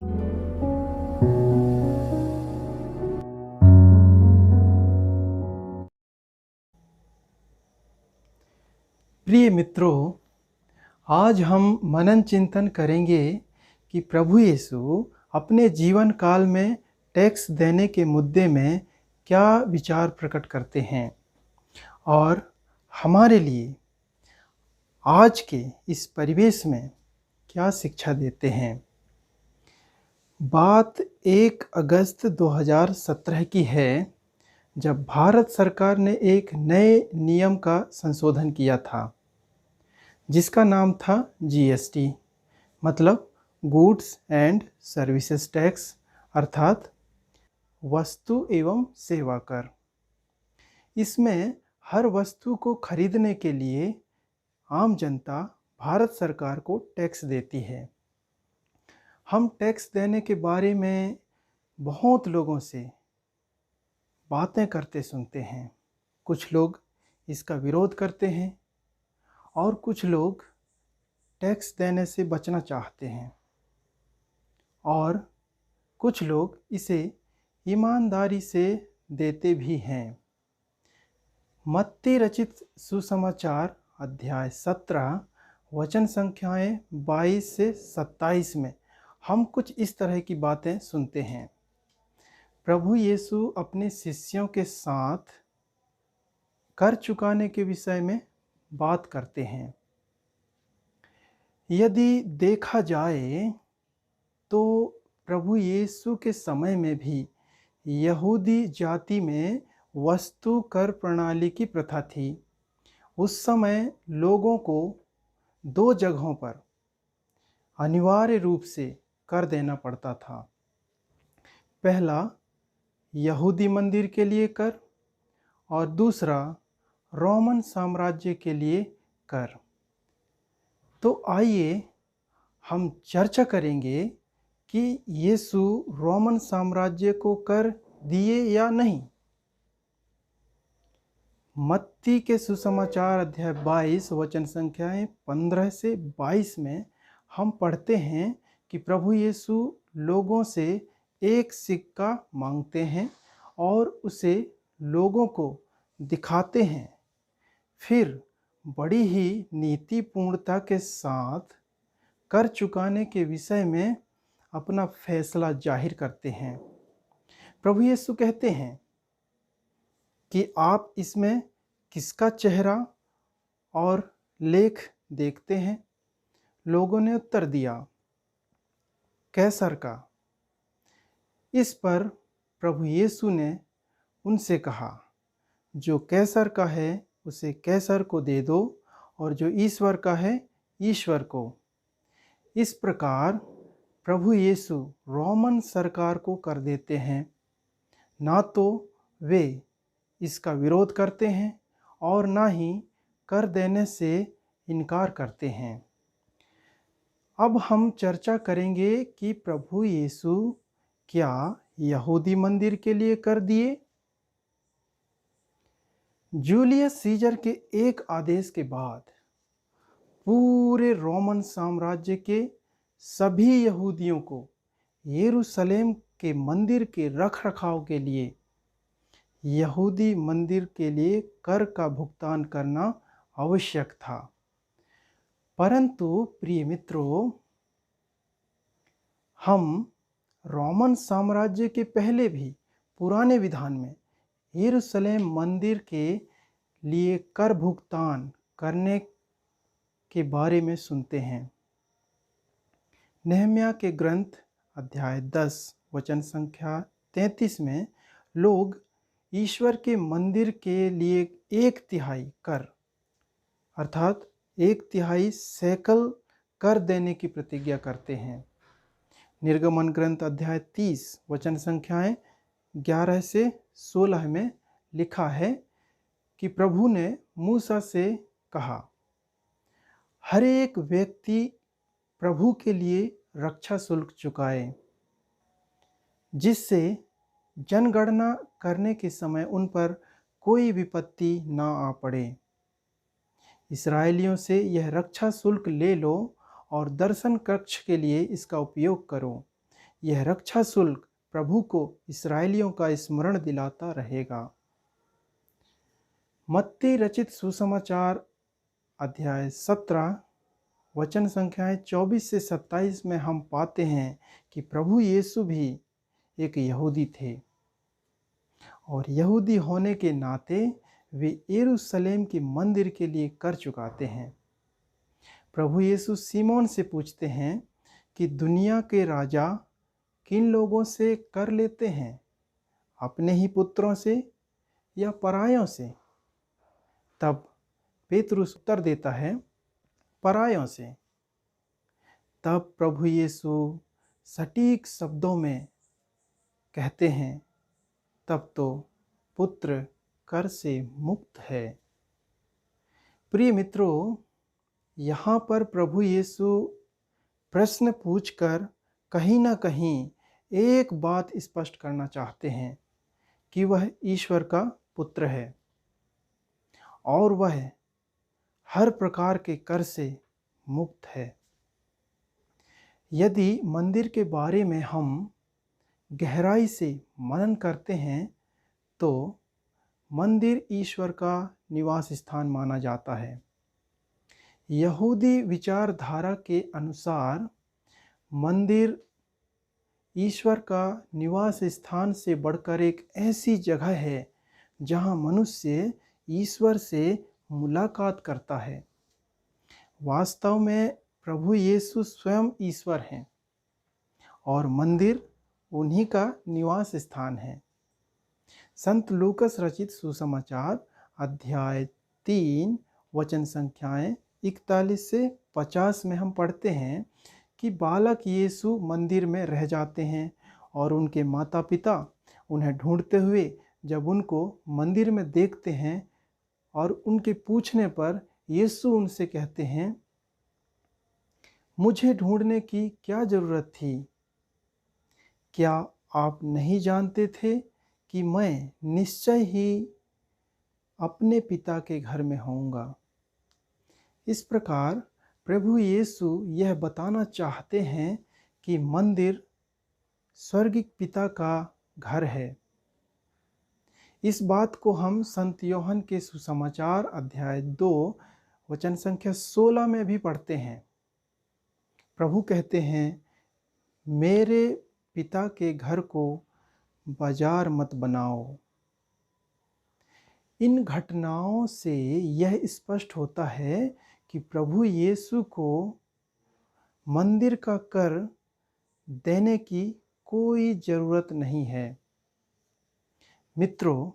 प्रिय मित्रों, आज हम मनन चिंतन करेंगे कि प्रभु यीशु अपने जीवन काल में टैक्स देने के मुद्दे में क्या विचार प्रकट करते हैं और हमारे लिए आज के इस परिवेश में क्या शिक्षा देते हैं। बात 1 अगस्त 2017 की है, जब भारत सरकार ने एक नए नियम का संशोधन किया था जिसका नाम था जीएसटी, मतलब गुड्स एंड सर्विसेज टैक्स, अर्थात वस्तु एवं सेवा कर। इसमें हर वस्तु को खरीदने के लिए आम जनता भारत सरकार को टैक्स देती है। हम टैक्स देने के बारे में बहुत लोगों से बातें करते सुनते हैं। कुछ लोग इसका विरोध करते हैं और कुछ लोग टैक्स देने से बचना चाहते हैं और कुछ लोग इसे ईमानदारी से देते भी हैं। मत्ती रचित सुसमाचार अध्याय 17 वचन संख्याएं 22 से 27 में हम कुछ इस तरह की बातें सुनते हैं। प्रभु यीशु अपने शिष्यों के साथ कर चुकाने के विषय में बात करते हैं। यदि देखा जाए तो प्रभु यीशु के समय में भी यहूदी जाति में वस्तु कर प्रणाली की प्रथा थी। उस समय लोगों को 2 जगहों पर अनिवार्य रूप से कर देना पड़ता था। पहला यहूदी मंदिर के लिए कर और दूसरा रोमन साम्राज्य के लिए कर। तो आइए हम चर्चा करेंगे कि यीशु रोमन साम्राज्य को कर दिए या नहीं। मत्ती के सुसमाचार अध्याय 22 वचन संख्याएं 15 से 22 में हम पढ़ते हैं कि प्रभु यीशु लोगों से एक सिक्का मांगते हैं और उसे लोगों को दिखाते हैं। फिर बड़ी ही नीतिपूर्णता के साथ कर चुकाने के विषय में अपना फैसला जाहिर करते हैं। प्रभु यीशु कहते हैं कि आप इसमें किसका चेहरा और लेख देखते हैं? लोगों ने उत्तर दिया, कैसर का। इस पर प्रभु यीशु ने उनसे कहा, जो कैसर का है उसे कैसर को दे दो और जो ईश्वर का है ईश्वर को। इस प्रकार प्रभु यीशु रोमन सरकार को कर देते हैं। ना तो वे इसका विरोध करते हैं और ना ही कर देने से इनकार करते हैं। अब हम चर्चा करेंगे कि प्रभु यीशु क्या यहूदी मंदिर के लिए कर दिए? जूलियस सीजर के एक आदेश के बाद पूरे रोमन साम्राज्य के सभी यहूदियों को यरूशलेम के मंदिर के रखरखाव के लिए यहूदी मंदिर के लिए कर का भुगतान करना आवश्यक था। परंतु प्रिय मित्रों, हम रोमन साम्राज्य के पहले भी पुराने विधान में यरूशलेम मंदिर के लिए कर भुगतान करने के बारे में सुनते हैं। नहम्याह के ग्रंथ अध्याय 10 वचन संख्या 33 में लोग ईश्वर के मंदिर के लिए 1/3 कर अर्थात 1/3 सैकल कर देने की प्रतिज्ञा करते हैं। निर्गमन ग्रंथ अध्याय 30 वचन संख्याएं 11 से 16 में लिखा है कि प्रभु ने मूसा से कहा, हर एक व्यक्ति प्रभु के लिए रक्षा शुल्क चुकाए, जिससे जनगणना करने के समय उन पर कोई विपत्ति ना आ पड़े। इस्राएलियों से यह रक्षा शुल्क ले लो और दर्शन कक्ष के लिए इसका उपयोग करो। यह रक्षा शुल्क प्रभु को इस्राएलियों का स्मरण दिलाता रहेगा। मत्ती रचित सुसमाचार अध्याय 17 वचन संख्याएं 24 से 27 में हम पाते हैं कि प्रभु यीशु भी एक यहूदी थे और यहूदी होने के नाते वे यरूशलेम के मंदिर के लिए कर चुकाते हैं। प्रभु यीशु सीमोन से पूछते हैं कि दुनिया के राजा किन लोगों से कर लेते हैं, अपने ही पुत्रों से या परायों से? तब पेतरुस उत्तर देता है, परायों से। तब प्रभु यीशु सटीक शब्दों में कहते हैं, तब तो पुत्र कर से मुक्त है। प्रिय मित्रों, यहाँ पर प्रभु यीशु प्रश्न पूछकर कहीं ना कहीं एक बात स्पष्ट करना चाहते हैं कि वह ईश्वर का पुत्र है और वह हर प्रकार के कर से मुक्त है। यदि मंदिर के बारे में हम गहराई से मनन करते हैं तो मंदिर ईश्वर का निवास स्थान माना जाता है। यहूदी विचारधारा के अनुसार मंदिर ईश्वर का निवास स्थान से बढ़कर एक ऐसी जगह है जहां मनुष्य ईश्वर से मुलाकात करता है। वास्तव में प्रभु यीशु स्वयं ईश्वर हैं और मंदिर उन्हीं का निवास स्थान है। संत लूकस रचित सुसमाचार अध्याय 3 वचन संख्याएं 41 से 50 में हम पढ़ते हैं कि बालक यीशु मंदिर में रह जाते हैं और उनके माता पिता उन्हें ढूंढते हुए जब उनको मंदिर में देखते हैं और उनके पूछने पर यीशु उनसे कहते हैं, मुझे ढूंढने की क्या ज़रूरत थी? क्या आप नहीं जानते थे कि मैं निश्चय ही अपने पिता के घर में होऊंगा? इस प्रकार प्रभु यीशु यह बताना चाहते हैं कि मंदिर स्वर्गिक पिता का घर है। इस बात को हम संत योहन के सुसमाचार अध्याय 2 वचन संख्या 16 में भी पढ़ते हैं। प्रभु कहते हैं, मेरे पिता के घर को बाजार मत बनाओ। इन घटनाओं से यह स्पष्ट होता है कि प्रभु यीशु को मंदिर का कर देने की कोई ज़रूरत नहीं है। मित्रों,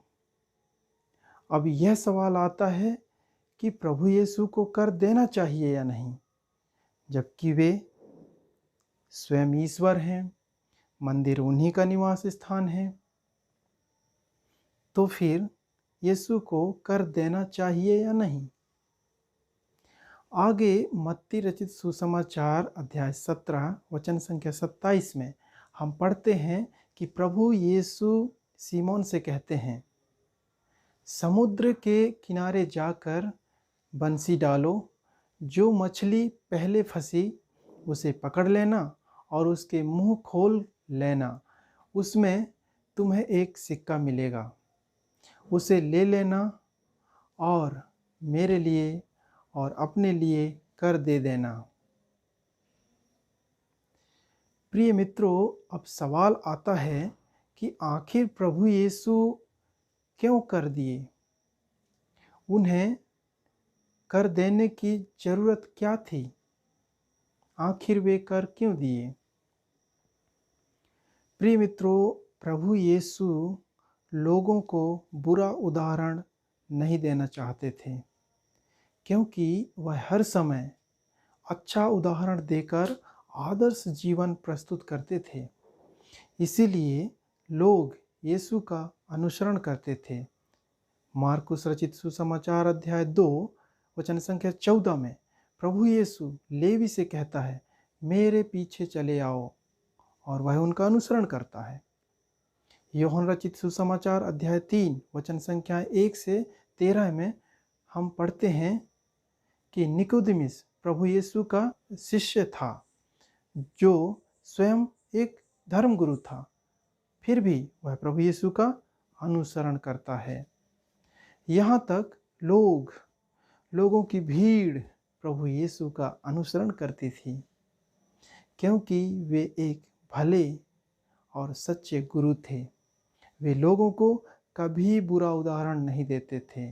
अब यह सवाल आता है कि प्रभु यीशु को कर देना चाहिए या नहीं, जबकि वे स्वयं ईश्वर हैं, मंदिर उन्हीं का निवास स्थान है। तो फिर यीशु को कर देना चाहिए या नहीं? आगे मत्ती रचित सुसमाचार अध्याय 17 वचन संख्या 27 में हम पढ़ते हैं कि प्रभु यीशु सीमोन से कहते हैं, समुद्र के किनारे जाकर बंसी डालो, जो मछली पहले फंसी उसे पकड़ लेना और उसके मुंह खोल लेना, उसमें तुम्हें एक सिक्का मिलेगा। उसे ले लेना और मेरे लिए और अपने लिए कर दे देना। प्रिय मित्रों, अब सवाल आता है कि आखिर प्रभु यीशु क्यों कर दिए? उन्हें कर देने की ज़रूरत क्या थी? आखिर वे कर क्यों दिए? प्रिय मित्रों, प्रभु यीशु लोगों को बुरा उदाहरण नहीं देना चाहते थे, क्योंकि वह हर समय अच्छा उदाहरण देकर आदर्श जीवन प्रस्तुत करते थे। इसीलिए लोग यीशु का अनुसरण करते थे। मार्कुस रचित सुसमाचार अध्याय 2 वचन संख्या 14 में प्रभु यीशु लेवी से कहता है, मेरे पीछे चले आओ, और वह उनका अनुसरण करता है। यूहन्ना रचित सुसमाचार अध्याय 3 वचन संख्या 1 से 13 में हम पढ़ते हैं कि निकोदेमुस प्रभु यीशु का शिष्य था, जो स्वयं एक धर्मगुरु था, फिर भी वह प्रभु यीशु का अनुसरण करता है। यहाँ तक लोगों की भीड़ प्रभु यीशु का अनुसरण करती थी, क्योंकि वे एक भले और सच्चे गुरु थे। वे लोगों को कभी बुरा उदाहरण नहीं देते थे।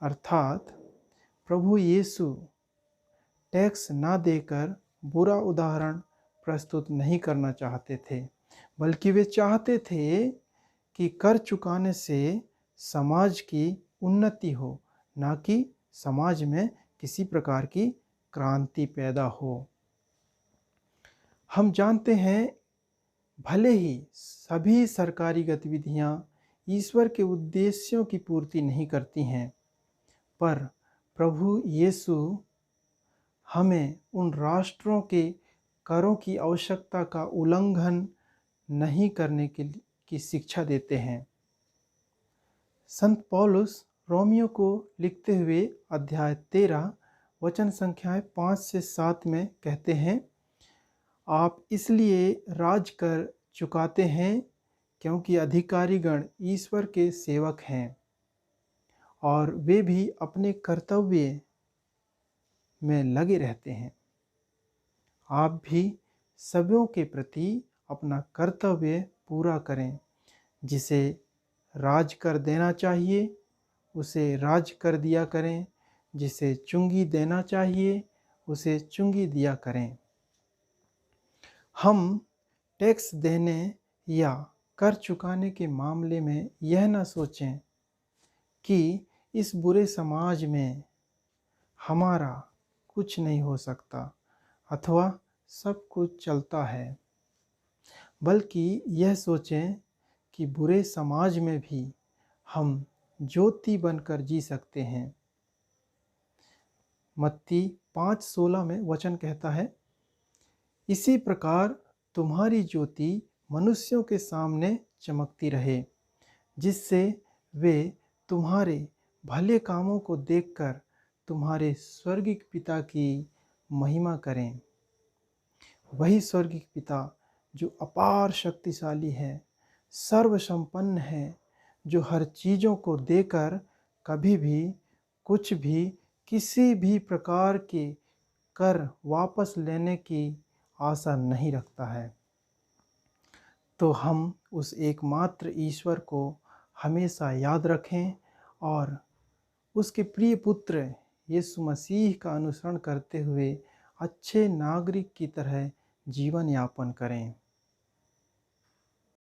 अर्थात प्रभु यीशु टैक्स ना देकर बुरा उदाहरण प्रस्तुत नहीं करना चाहते थे, बल्कि वे चाहते थे कि कर चुकाने से समाज की उन्नति हो, ना कि समाज में किसी प्रकार की क्रांति पैदा हो। हम जानते हैं, भले ही सभी सरकारी गतिविधियां ईश्वर के उद्देश्यों की पूर्ति नहीं करती हैं, पर प्रभु यीशु हमें उन राष्ट्रों के करों की आवश्यकता का उल्लंघन नहीं करने की शिक्षा देते हैं। संत पौलुस रोमियो को लिखते हुए अध्याय 13 वचन संख्याएं 5 से 7 में कहते हैं, आप इसलिए राज कर चुकाते हैं क्योंकि अधिकारीगण ईश्वर के सेवक हैं और वे भी अपने कर्तव्य में लगे रहते हैं। आप भी सबों के प्रति अपना कर्तव्य पूरा करें। जिसे राज कर देना चाहिए उसे राज कर दिया करें, जिसे चुंगी देना चाहिए उसे चुंगी दिया करें। हम टैक्स देने या कर चुकाने के मामले में यह न सोचें कि इस बुरे समाज में हमारा कुछ नहीं हो सकता अथवा सब कुछ चलता है, बल्कि यह सोचें कि बुरे समाज में भी हम ज्योति बनकर जी सकते हैं। मत्ती 5:16 में वचन कहता है, इसी प्रकार तुम्हारी ज्योति मनुष्यों के सामने चमकती रहे, जिससे वे तुम्हारे भले कामों को देखकर तुम्हारे स्वर्गिक पिता की महिमा करें। वही स्वर्गिक पिता जो अपार शक्तिशाली है, सर्वसंपन्न है, जो हर चीज़ों को देकर कभी भी कुछ भी किसी भी प्रकार के कर वापस लेने की आशा नहीं रखता है। तो हम उस एकमात्र ईश्वर को हमेशा याद रखें और उसके प्रिय पुत्र यीशु मसीह का अनुसरण करते हुए अच्छे नागरिक की तरह जीवन यापन करें।